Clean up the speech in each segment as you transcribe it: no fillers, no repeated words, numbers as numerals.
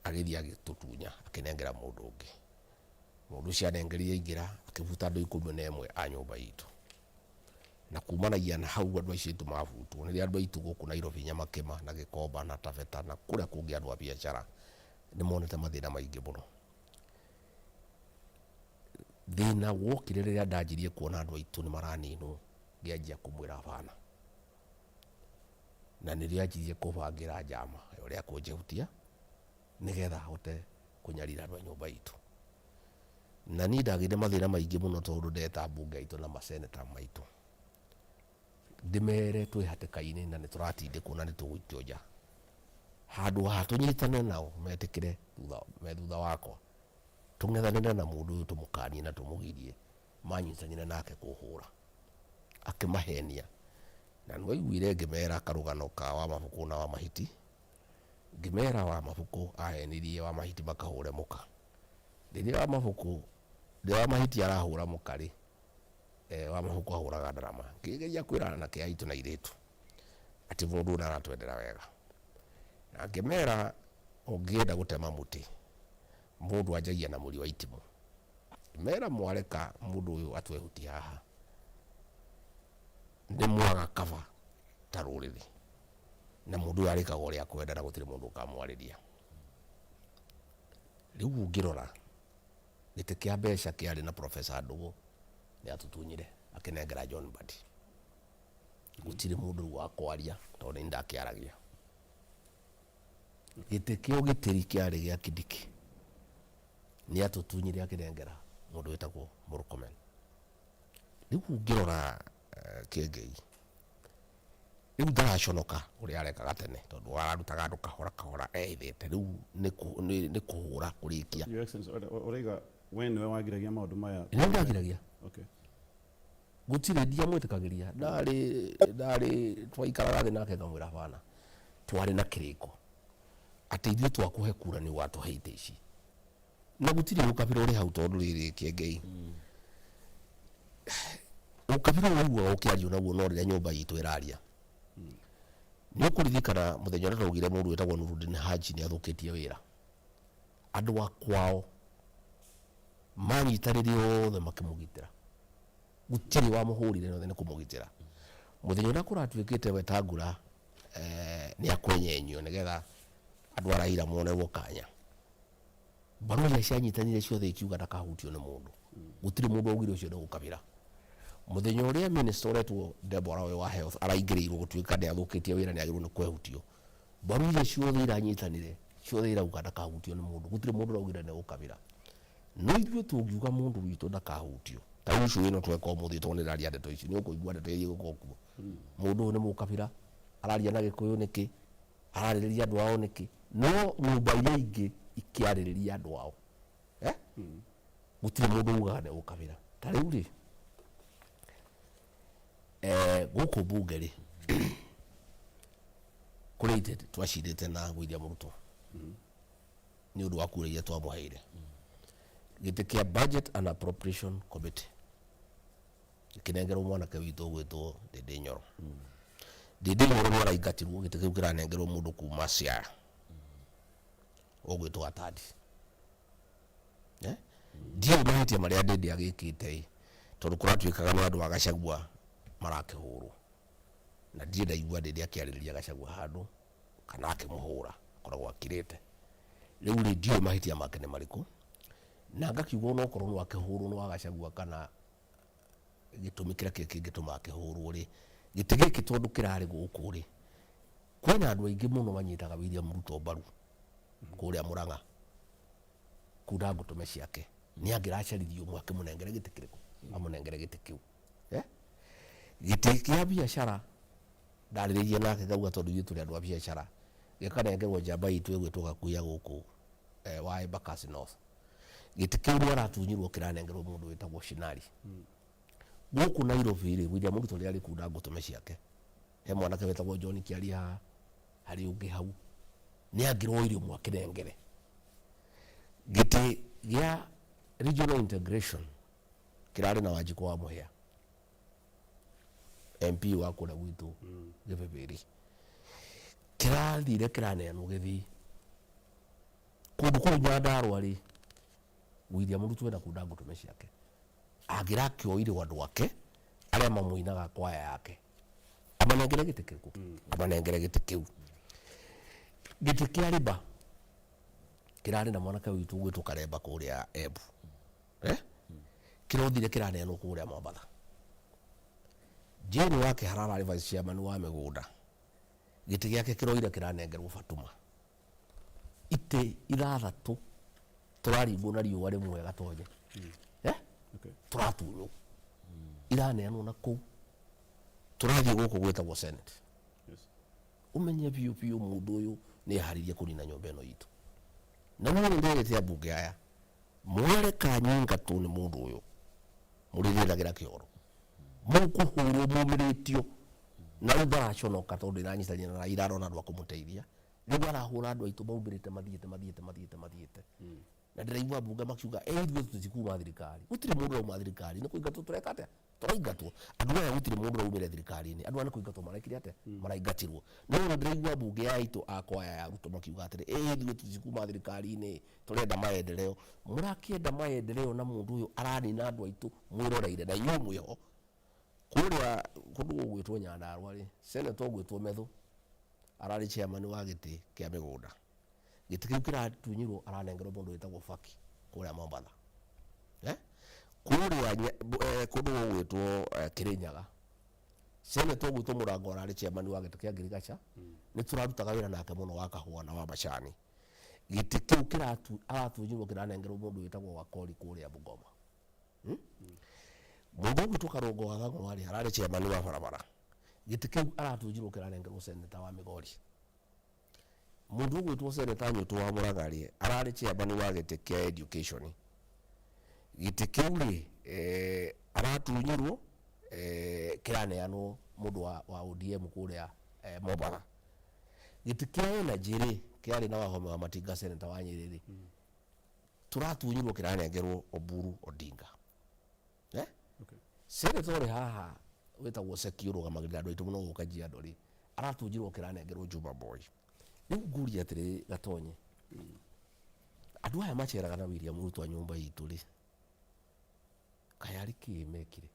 agithia agitutunya akinengera mundu ungi mundu cia nengeria ingira akivuta andu 11 a nyumba itu na kumanagia na hau andu aici tumavutwo ni andu aitu guku Nairobi Nyamakima na Gikomba na Taveta na kuria kungi andu a biashara ni monete mathina maingi muno thina wokire riria ndanjirie kuona andu aitu ni maraninwo ngianjia kumwira hapana na niria njirie kubangira njama uria kunjehutia nigetha hote kunyarira andu a nyumba itu na ni ndagire mathina maingi muno tondu ndeta mbunge itu na maseneta maitu ndimere twi hatikaini na ni turatindikwo na ni tugwitio nja handu ha tunyitane nao metikire thutha wakwa tungethanire na mundu uyu tumukanie na tumugirie manyitanyire nake kuhura akimahenia na nwaiguire ngimera karugano ka wa mabuku na wa mahiti ngimera wa mabuku ahenirie wa mahiti makahure muka riria wa mabuku wa mahiti arahura mukari wa mabuku ahuraga ndarama ngigeria kwirana na kia itu na iritu ati mundu na aratwendera wega na ngimera ungienda gutema muti mundu anjagia na muri wa itimu mera mwareka mundu uyu atwehuti haha ni mwaga kava taruriri na mundu arikaga uria kwenda na gutire mundu ukamwariria riu ngirora gite kia mbeca kiari na Professor Ndugu ni atutunyire akinengera John Mbadi gutire mundu wa kwaria tondu ndakiaragia gite kio gitiri kiari gia Kidiki ni atutunyire akinengera mundu witagwo Murkomen riu ngirora Kiengei riu ndaraconoka uria arekaga tene tondu ararutaga andu kahora ethete riu ni kuhura kurikia Your Excellency orega when we wagiragia maundu maya ni ndagiragia okay gutire ndia mwitikagiria ndari twaikaraga thi nake ngamwira hapana twari na kiriko ati ithuĩ twakuhe kura ni watuheite ici na gutire ukabira uri hau tondu riri Kiengei ukabira uguo ukiario naguo no riria nyumba itu iraria ni ukuririkana muthenya uria twaugire mundu wetagwo Nurudin Haji ni athukitie wira andu a kwao manyitaririe othe makimugitira gutiri wa muhurire no thene kumugitira muthenya uria kuratuikite Wetangula ni akwenyenyio nigetha andu araira mone wokanya baruya cianyitanire ciothe ikiuga ndakahutio ni mundu gutiri mundu augire ucio ndugukabira muthenya uria minister retwo Deborah wa health araingiriirwo gutuika ndi athukitie wira ni agirwo ni kwehutio baruya ciothe iranyitanire ciothe irauga ndakahutio ni mundu gutiri mundu augire ni gukabira no ithuĩ tungiuga mundu witu ndakahutio ta ucio wino tweka umuthi toniraria ndeto ici ni ukuigua ndeto iyi gukokuo mundu ni mukabira araria na Gikuyu niki araririria andu ao niki no nyumba iria ingi ikiaririria andu ao gutire mundu ugaga ni gukabira ta riu ri guku bunge ri kurite twacindite na William Ruto ni undu wa kuria twamuheire gite kia budget and appropriation committee kinengero mwanake witu gwitwo Ndindi Nyoro Ndindi Nyoro no araingatirwo gite kiu kiranengerwo mundu kuma Siaya ogwitwo Atadi ndio mahitia maria Ndindi agikite tondu kuratuikaga no andu a Gachagua marakihurwo na ndire ndaigua Ndindi akiaririria Gachagua handu kana akimuhura koragwo akirite riu ri ndio mahitia make ni mariku na ngakiugo no korwo no akihurwo no Gachagua kana gitumi kira kingituma akihurwo ri gitigiki tondu kirari guku ri kwina andu aingi muno manyitaga William Ruto mbaru kuria Murang'a kuda ngutume ciake ni angiracaririo mwake munengere gitikiriku amunengere gitikiu giti kia biashara ndariririe nake ngauga tondu ithu ri andu a biashara gikanengerwo njamba itu igwitwo Gakuya guku wa Embakasi North gitikiu ni aratunyirwo kiranengerwo mundu witagwo Shinari guku Nairobi ri William Ruto ri ari kuda ngutume ciake he mwanake wetagwo John Kiaria hari ungi hau ni angiroirio mwakinengere giti gia regional integration kirari na Wanjiku wa Muhia MP wa kura gwitu Githibiri kirathire kiraneanwo githi kundu kuu Nyandarua ri William Ruto ena kunda ngutume ciake agira kioire wandu wake aria mamuinaga kwaya yake amanengere giti kiu amanengere giti kiu giti kia riba kirari na mwanake witu gwitu Karemba kuria Embu kirothire kiraneanwo kuria Mombatha Jane wake harara ari vice chairman wa migunda giti giake kiroire kiranengerwo Fatuma ite ithathatu turaringwo na riũa rĩmwe gatonye turatunywo iraneanwo na kũu tũrathiĩ gũkũ gwĩtagwo Senate umenye biũ biũ mũndũ ũyũ nĩ aharirie kũnina nyũmba ĩno itũ na no ndĩrĩte ambunge aya mware kanyinga tu nĩ mũndũ ũyũ mũrĩrĩragĩra kĩoro mũkũhũrwo mũmĩrĩtio na rĩu ndaraconoka tondũ iranyitania na Raila arona andũ a kũmũteithia rĩu arahũra andũ aitũ maumĩrĩte mathiĩte na ndĩraigua mbunge makiuga ithuĩ tũtikuma thirikari gũtirĩ mũndũ rauma thirikari nĩ kũingatwo tũreka atĩa tũraingatwo andũ aya gũtirĩ mũndũ raumĩre thirikari-inĩ andũ aya nĩ kũingatwo marekire atĩa maraingatirwo no ndĩraigua mbunge ya aitũ akwaya ya Ruto makiuga atĩrĩ ithuĩ tũtikuma thirikari-inĩ tũrenda maendeleo mũrakĩenda maendeleo na mũndũ ũyũ aranina andũ aitũ mwĩroreire na inyuĩ mwĩho kũrĩa kũndũ gũgwĩtwo Nyandarua rĩ Senator ũgwĩtwo Methu ararĩ chairman wa gĩtĩ kĩa mĩgũnda gĩtĩ kĩu kĩratunyirwo aranengerwo mũndũ wĩtagwo Faki kũrĩa Mombatha kũrĩa kũndũ gũgwĩtwo Kĩrĩnyaga Senator ũgwĩtwo Mũrango ararĩ chairman wa gĩtĩ kĩa Ngirigaca nĩ tũrarutaga wĩra nake mũno wa kahũa na wa macani gĩtĩ kĩu aratunyirwo kĩranengerwo mũndũ wĩtagwo Wakori kũrĩa Bungoma mũndũ ũgwĩtwo Karũngo wa Thang'ũ ararĩ chairman wa barabara gĩtĩ kĩu aratunyirwo kĩranengerwo Senator wa Migori mundu gwitwo Senator Nyũtũ wa Mũrang'a rĩ ararĩ chairman wa gĩtĩ kĩa education gĩtĩ kĩu rĩ aratunyirwo kĩraneanwo mũndũ wa ODM kũrĩa Mombatha gĩtĩ kĩa energy rĩ kĩarĩ na Wahome wa Matinga Senator wa Nyĩrĩ rĩ turatunyirwo kĩranengerwo Oburu Odinga Senator rĩ haha wĩtagwo Secure ũgamagĩrĩra andũ aitũ mũno gũka Kajiado rĩ aratunyirwo kĩranengerwo Juma Boy rĩu nguria atĩrĩ Gatonye andũ aya maceraga na William Ruto nyũmba itũ rĩ kayarĩ kĩ mekire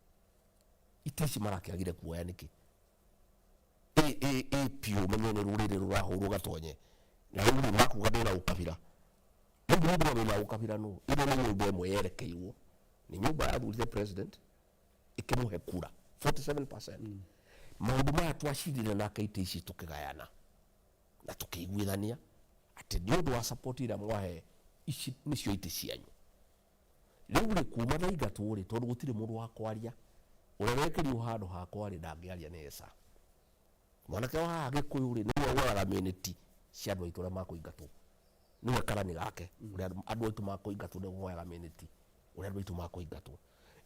itĩ ici marakĩagire kuoya nĩkĩ piũ menye nĩ rũrĩrĩ rũrahũrwo Gatonye na rĩu makuga ndĩna ũkabira rĩu mũndũ wĩna ũkabira nũ ĩno nĩ nyũmba ĩmwe yerekeirwo nĩ nyũmba yathurire president ĩkĩmũhe kura 47% maũndũ maya twacindire nake itĩ ici tũkĩgayana na tukĩiguithania atĩ nĩ ũndũ wa support ĩrĩa mwahe ici nĩcio itĩ cianyu rĩu rĩ kuma na ingatwo rĩ tondũ gũtirĩ mũndũ wa kwaria ũrĩa wekĩrirwo handũ ha kwaria ndangĩaria nĩ Esa mwanake wa haha Gĩkũyũ rĩ nĩwe woraga minute cia andũ aitũ arĩa makũingatwo nĩwe karani gake ũrĩa andũ aitũ makũingatwo nĩwe woyaga minute ũrĩa andũ aitũ makũingatwo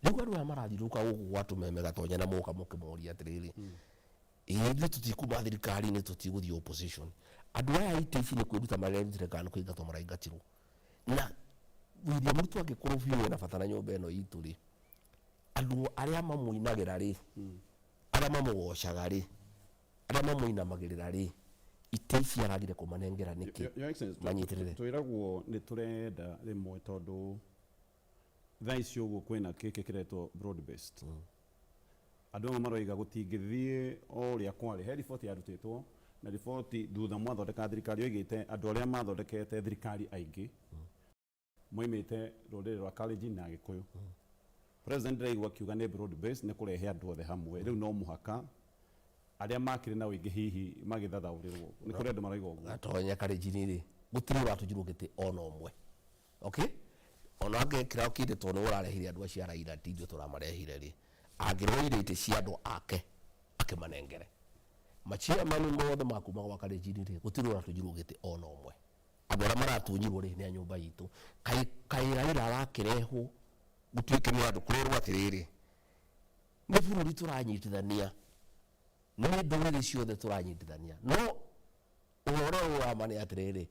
rĩu andũ aya marathiũrũrũka gũkũ gwa tũmeme Gatonye na moka mũkĩmoria atĩrĩrĩ ithuĩ tũtikuma thirikari-inĩ tũtigũthiĩ opposition andũ aya itĩ ici nĩ kwĩruta marerutire kana nĩ kũingatwo maraingatirwo na William Ruto angĩkorwo biũ ena bata na nyũmba ĩno itũ rĩ andũ arĩa mamũinagĩra rĩ arĩa mamũgocaga rĩ arĩa mamũinamagĩrĩra rĩ itĩ ici aragire kũmanengera nĩkĩ manyitĩrĩre twĩragwo nĩ tũrenda rĩmwe tondũ thaa ici ũguo kwĩna kĩkĩ kĩretwo broad based andũ amwe maroiga gũtingĩthiĩ o ũrĩa kwarĩ he riboti yarutĩtwo na riboti thutha mwathondeka thirikari oigĩte andũ arĩa mathondekete thirikari aingĩ moimĩte rũrĩrĩ rwa Kalenjin na Gĩkũyũ president ndĩraigua akiuga nĩ broad based nĩ kũrehe andũ othe hamwe rĩu no mũhaka arĩa makĩrĩ na ũingĩ hihi magĩthathaũrĩrwo nĩ kũrĩ andũ maroiga ũguo Gatonye Kalenjin rĩ gũtirĩ ũratũnjirwo gĩtĩ ona ũmwe okay ona angĩkĩra ũkĩndĩtwo nĩ ũrarehire andũ acio a Raila ithuĩ tũramarehire rĩ angĩroire itĩ cia andũ ake akĩmanengere machairman mothe makuma gwa Kalenjin rĩ gũtirĩ ũratũnjirwo gĩtĩ ona ũmwe andũ arĩa maratunyirwo rĩ nĩ nyũmba itũ kaĩ Raila arakĩrehwo gũtuĩke nĩ andũ kũrerwo atĩrĩrĩ nĩ bũrũri tũranyitithania nĩ ndũrĩrĩ ciothe tũranyitithania no ũhoro ũyũ wa ma nĩ atĩrĩrĩ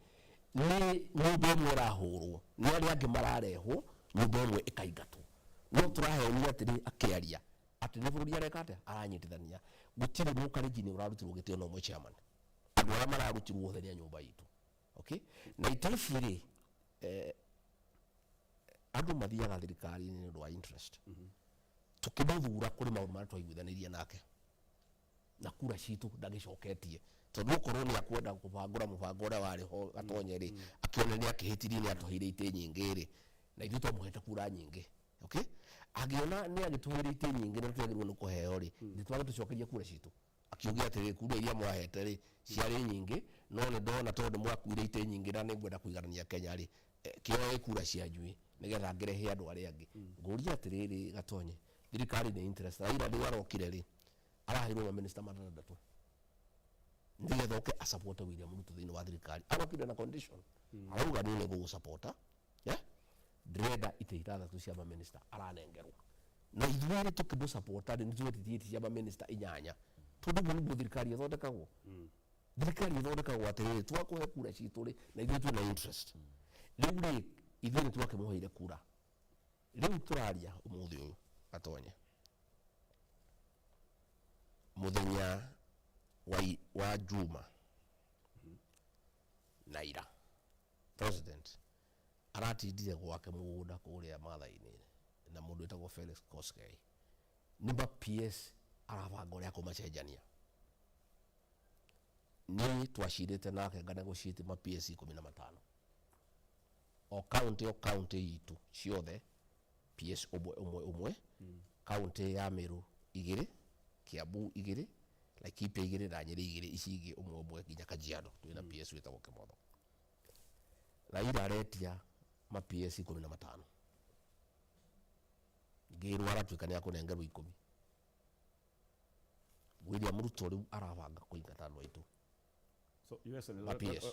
nĩ nyũmba ĩmwe ĩrahũrwo nĩ arĩa angĩ mararehwo nyũmba ĩmwe ĩkaingatwo no tũrahenio atĩrĩ akĩaria atĩ nĩ bũrũri areka atĩa aranyitithania gũtirĩ Mũkalenjin ũrarutirwo gĩtĩ ona ũmwe chairman andũ arĩa mararutirwo othe nĩ nyũmba itũ okay na itĩ ici rĩ andu mathiaga thirikari ni undu wa interest tukimuthura kuri maundu maria twaiguithanirie nake na kura citu ndagicoketie tondu okorwo ni akwenda kubangura mubango uria wari ho gatonye ri akiona ni akihitirie ni atuheire ite nyingi ri na ithu twamuhete kura nyingi okay agiona ni agituheire ite nyingi na twagirwo ni kuheo ri ni twagitucokeria kura citu akiugia atiri kura iria mwahete ri ciari nyingi no ni ndona tondu mwakuire ite nyingi na ni ngwenda kuigarania Kenya ri kioe kura cianyu nigetha ngirehe andu aria angi nguria atiriri gatonye thirikari ni interest Raila ni warokire ri arahirwo minister matandatu ndigetha oke asupport William Ruto thini wa thirikari arokire na condition arauga ni go supporta ndrenda ite ithathatu cia minister aranengerwo na ithuere tukimu supporta ni twetitie cia minister inyanya tondu mundu thirikari ithondekagwo thirikari ithondekagwo atiriri twakuhe kura citu ri na ithuĩ twina interest riu ri ithuĩ ni twakimuheire kura riu turaria umuthi uyu atonye muthenya wa Juma naira president aratindire gwake mugunda kuria Mathai-ini na mundu etagwo Felix Koskei ni PS arabanga uria kumacenjania ni twacirite nake ngana gucite PS 15 o county itu ciothe PS umwe county ya Meru 2 Kiambu 2 Laikipia 2 na Nyeri 2 ici umwe nginya Kajiado twina PS witagwo Kimotho Raila aretia PS 15 ngirwa aratuika ni akunengerwo 10 William Ruto riu arabanga kuingata andu aitu so US PS